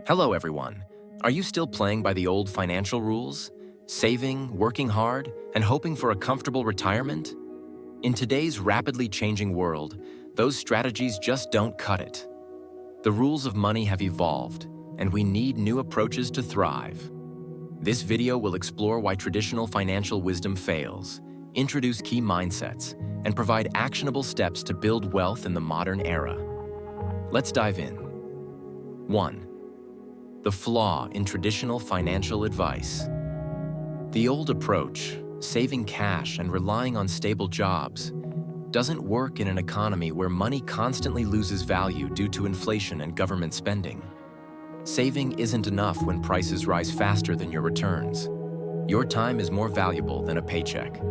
Hello, everyone. Are you still playing by the old financial rules? Saving, working hard, and hoping for a comfortable retirement? In today's rapidly changing world, those strategies just don't cut it. The rules of money have evolved, and we need new approaches to thrive. This video will explore why traditional financial wisdom fails, introduce key mindsets, and provide actionable steps to build wealth in the modern era. Let's dive in. 1. The flaw in traditional financial advice. The old approach, saving cash and relying on stable jobs, doesn't work in an economy where money constantly loses value due to inflation and government spending. Saving isn't enough when prices rise faster than your returns. Your time is more valuable than a paycheck.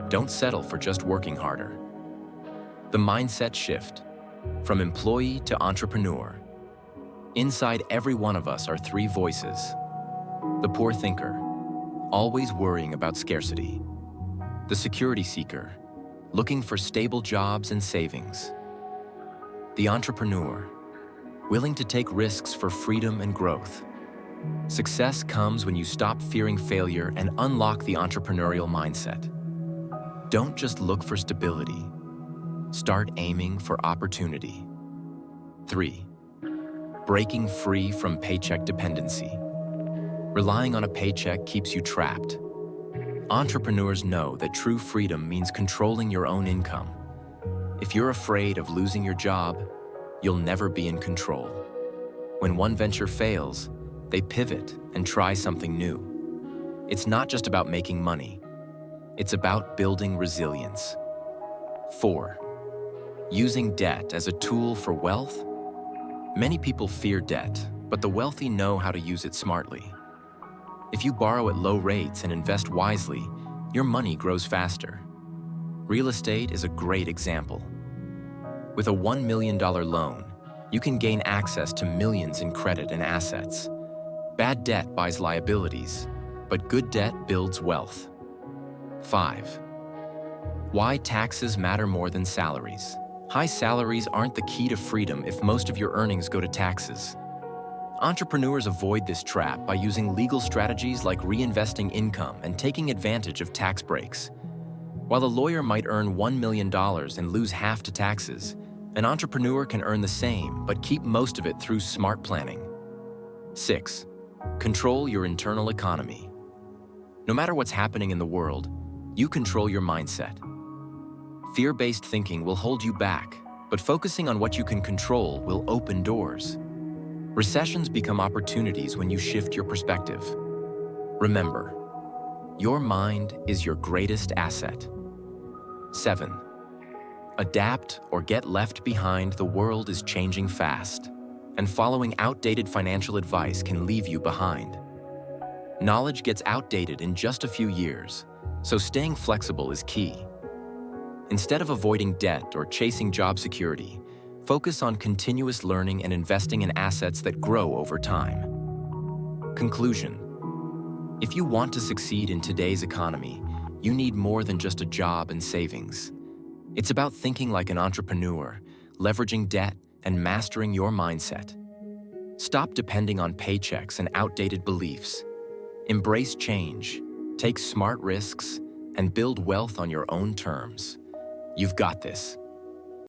Don't settle for just working harder. The mindset shift, from employee to entrepreneur. Inside every one of us are three voices. The poor thinker, always worrying about scarcity. The security seeker, looking for stable jobs and savings. The entrepreneur, willing to take risks for freedom and growth. Success comes when you stop fearing failure and unlock the entrepreneurial mindset. Don't just look for stability. Start aiming for opportunity. 3. Breaking free from paycheck dependency. Relying on a paycheck keeps you trapped. Entrepreneurs know that true freedom means controlling your own income. If you're afraid of losing your job, you'll never be in control. When one venture fails, they pivot and try something new. It's not just about making money. It's about building resilience. 4. Using debt as a tool for wealth. Many people fear debt, but the wealthy know how to use it smartly. If you borrow at low rates and invest wisely, your money grows faster. Real estate is a great example. With a $1 million loan, you can gain access to millions in credit and assets. Bad debt buys liabilities, but good debt builds wealth. 5. Why taxes matter more than salaries. High salaries aren't the key to freedom if most of your earnings go to taxes. Entrepreneurs avoid this trap by using legal strategies like reinvesting income and taking advantage of tax breaks. While a lawyer might earn $1 million and lose half to taxes, an entrepreneur can earn the same but keep most of it through smart planning. 6. Control your internal economy. No matter what's happening in the world, you control your mindset. Fear-based thinking will hold you back, but focusing on what you can control will open doors. Recessions become opportunities when you shift your perspective. Remember, your mind is your greatest asset. 7. Adapt or get left behind. The world is changing fast, and following outdated financial advice can leave you behind. Knowledge gets outdated in just a few years, so staying flexible is key. Instead of avoiding debt or chasing job security, focus on continuous learning and investing in assets that grow over time. Conclusion. If you want to succeed in today's economy, you need more than just a job and savings. It's about thinking like an entrepreneur, leveraging debt, and mastering your mindset. Stop depending on paychecks and outdated beliefs. Embrace change, take smart risks, and build wealth on your own terms. You've got this.